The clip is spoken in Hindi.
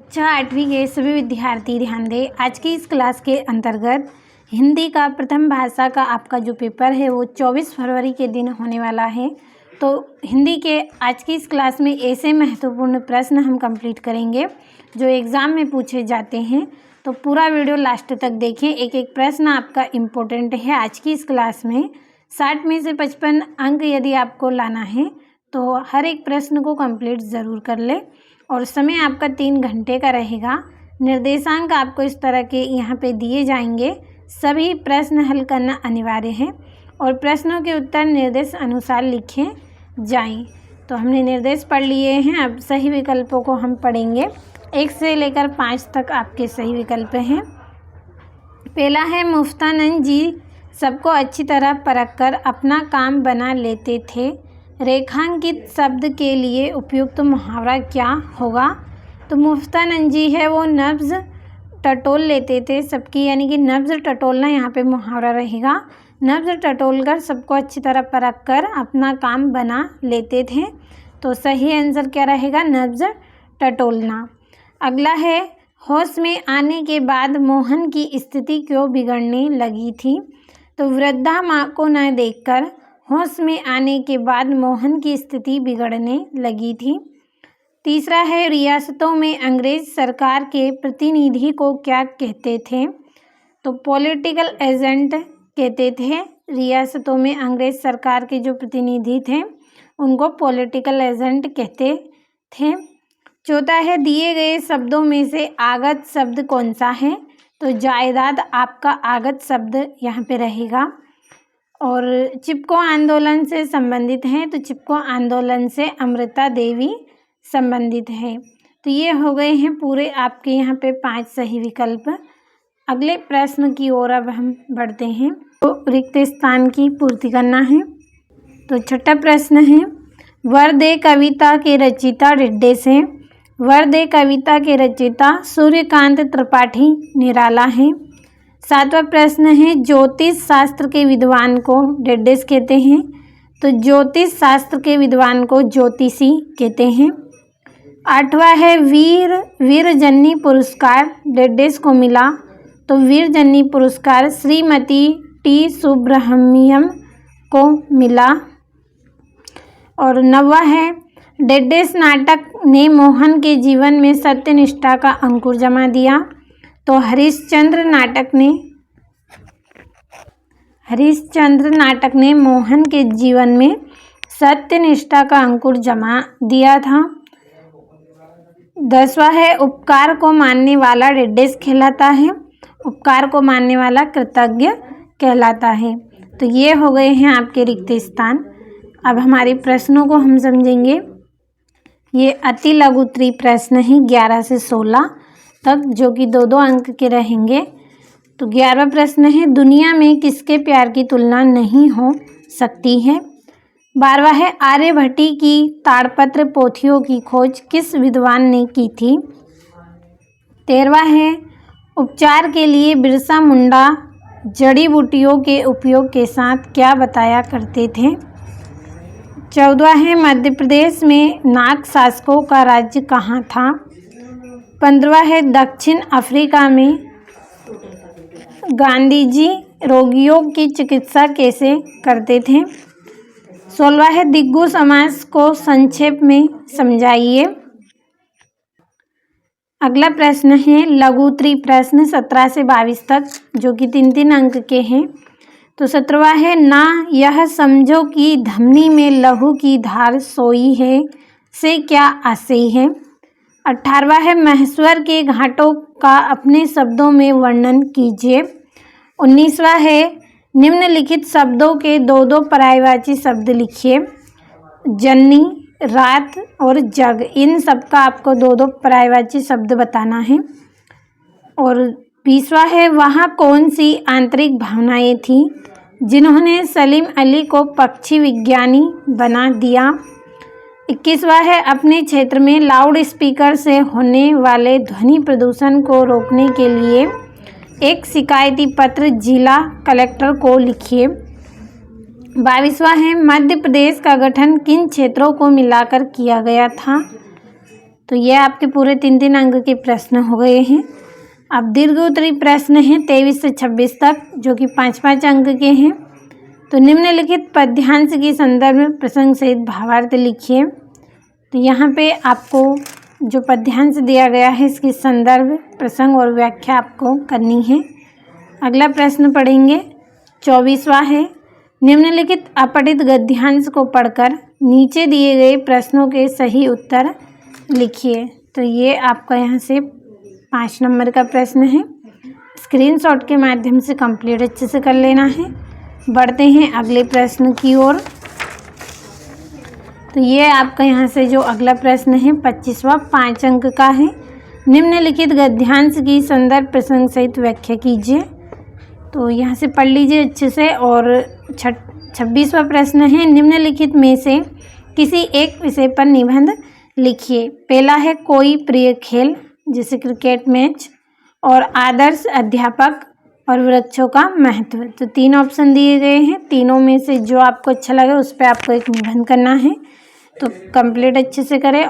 कक्षा 8वीं के सभी विद्यार्थी ध्यान दें। आज की इस क्लास के अंतर्गत हिंदी का प्रथम भाषा का आपका जो पेपर है वो 24 फरवरी के दिन होने वाला है। तो हिंदी के आज की इस क्लास में ऐसे महत्वपूर्ण प्रश्न हम कंप्लीट करेंगे जो एग्ज़ाम में पूछे जाते हैं। तो पूरा वीडियो लास्ट तक देखें। एक एक प्रश्न आपका इम्पोर्टेंट है। आज की इस क्लास में 60 में से 55 अंक यदि आपको लाना है तो हर एक प्रश्न को कंप्लीट ज़रूर कर ले। और समय आपका 3 घंटे का रहेगा। निर्देशांक आपको इस तरह के यहाँ पे दिए जाएंगे। सभी प्रश्न हल करना अनिवार्य है और प्रश्नों के उत्तर निर्देश अनुसार लिखे जाएं। तो हमने निर्देश पढ़ लिए हैं। अब सही विकल्पों को हम पढ़ेंगे। 1 से लेकर 5 तक आपके सही विकल्प हैं। पहला है, मुफ्तानंद जी सबको अच्छी तरह परखकर अपना काम बना लेते थे। रेखांकित शब्द के लिए उपयुक्त मुहावरा क्या होगा? तो मुफ्तानंद जी है वो नब्ज़ टटोल लेते थे सबकी, यानी कि नब्ज़ टटोलना यहाँ पे मुहावरा रहेगा। नब्ज़ टटोल कर सबको अच्छी तरह परख कर अपना काम बना लेते थे। तो सही आंसर क्या रहेगा? नब्ज़ टटोलना। अगला है, होश में आने के बाद मोहन की स्थिति क्यों बिगड़ने लगी थी? तो वृद्धा माँ को न देखकर होश में आने के बाद मोहन की स्थिति बिगड़ने लगी थी। तीसरा है, रियासतों में अंग्रेज सरकार के प्रतिनिधि को क्या कहते थे? तो पॉलिटिकल एजेंट कहते थे। रियासतों में अंग्रेज सरकार के जो प्रतिनिधि थे उनको पॉलिटिकल एजेंट कहते थे। चौथा है, दिए गए शब्दों में से आगत शब्द कौन सा है? तो जायदाद आपका आगत शब्द यहाँ पे रहेगा। और चिपको आंदोलन से संबंधित है तो चिपको आंदोलन से अमृता देवी संबंधित है। तो ये हो गए हैं पूरे आपके यहाँ पे 5 सही विकल्प। अगले प्रश्न की ओर अब हम बढ़ते हैं। तो रिक्त स्थान की पूर्ति करना है। तो छठा प्रश्न है, वरदे कविता के रचयिता डिड्डे से। वरदे कविता के रचयिता सूर्यकांत त्रिपाठी निराला है। 7वां प्रश्न है, ज्योतिष शास्त्र के विद्वान को डिड्डेस कहते हैं। तो ज्योतिष शास्त्र के विद्वान को ज्योतिषी कहते हैं। 8वां है, वीरजन्नी पुरस्कार डिड्डेस को मिला। तो वीरजन्नी पुरस्कार श्रीमती टी सुब्रह्मण्यम को मिला। और 9वां है, डिड्डेस नाटक ने मोहन के जीवन में सत्यनिष्ठा का अंकुर जमा दिया। तो हरिश्चंद्र नाटक ने मोहन के जीवन में सत्यनिष्ठा का अंकुर जमा दिया था। 10वां है, उपकार को मानने वाला डिड्डेस कहलाता है। उपकार को मानने वाला कृतज्ञ कहलाता है। तो ये हो गए हैं आपके रिक्त स्थान। अब हमारे प्रश्नों को हम समझेंगे। ये अति लघु उत्तरीय प्रश्न हैं 11 से 16 तक, जो कि 2-2 अंक के रहेंगे। तो 11वां प्रश्न है, दुनिया में किसके प्यार की तुलना नहीं हो सकती है? 12वां है, आर्यभट्टी की ताड़पत्र पोथियों की खोज किस विद्वान ने की थी? 13वां है, उपचार के लिए बिरसा मुंडा जड़ी बूटियों के उपयोग के साथ क्या बताया करते थे? 14वां है, मध्य प्रदेश में नाग शासकों का राज्य कहाँ था? 15वां है, दक्षिण अफ्रीका में गांधी जी रोगियों की चिकित्सा कैसे करते थे? 16वां है, दिग्गु समास को संक्षेप में समझाइए। अगला प्रश्न है लघु उत्तरीय प्रश्न 17 से 22 तक, जो कि 3-3 अंक के हैं। तो 17वां है, ना यह समझो कि धमनी में लहू की धार सोई है से क्या आशय है? 18वां है, महेश्वर के घाटों का अपने शब्दों में वर्णन कीजिए। 19वां है, निम्नलिखित शब्दों के 2-2 पर्यायवाची शब्द लिखिए। जन्नी, रात और जग, इन सब का आपको 2-2 पर्यायवाची शब्द बताना है। और 20वां है, वहाँ कौन सी आंतरिक भावनाएं थीं जिन्होंने सलीम अली को पक्षी विज्ञानी बना दिया? 21वां है, अपने क्षेत्र में लाउड स्पीकर से होने वाले ध्वनि प्रदूषण को रोकने के लिए एक शिकायती पत्र जिला कलेक्टर को लिखिए। 22वां है, मध्य प्रदेश का गठन किन क्षेत्रों को मिलाकर किया गया था? तो ये आपके पूरे 3-3 अंक के प्रश्न हो गए हैं। अब दीर्घ उत्तरी प्रश्न हैं 23 से 26 तक, जो कि 5-5 अंक के हैं। तो निम्नलिखित पद्यांश की संदर्भ में प्रसंग सहित भावार्थ लिखिए। तो यहाँ पे आपको जो पद्यांश दिया गया है इसकी संदर्भ, प्रसंग और व्याख्या आपको करनी है। अगला प्रश्न पढ़ेंगे, 24वां है, निम्नलिखित अपठित गद्यांश को पढ़कर नीचे दिए गए प्रश्नों के सही उत्तर लिखिए। तो ये आपका यहाँ से 5 नंबर का प्रश्न है। स्क्रीनशॉट के माध्यम से कंप्लीट अच्छे से कर लेना है। बढ़ते हैं अगले प्रश्न की ओर। तो ये आपका यहाँ से जो अगला प्रश्न है 25वां 5 अंक का है। निम्नलिखित गद्यांश की संदर्भ प्रसंग सहित व्याख्या कीजिए। तो यहाँ से पढ़ लीजिए अच्छे से। और 26वां प्रश्न है, निम्नलिखित में से किसी एक विषय पर निबंध लिखिए। पहला है कोई प्रिय खेल, जैसे क्रिकेट मैच, और आदर्श अध्यापक और वृक्षों का महत्व। तो 3 ऑप्शन दिए गए हैं, तीनों में से जो आपको अच्छा लगे उस पर आपको एक निबंध करना है। तो कंप्लीट अच्छे से करें।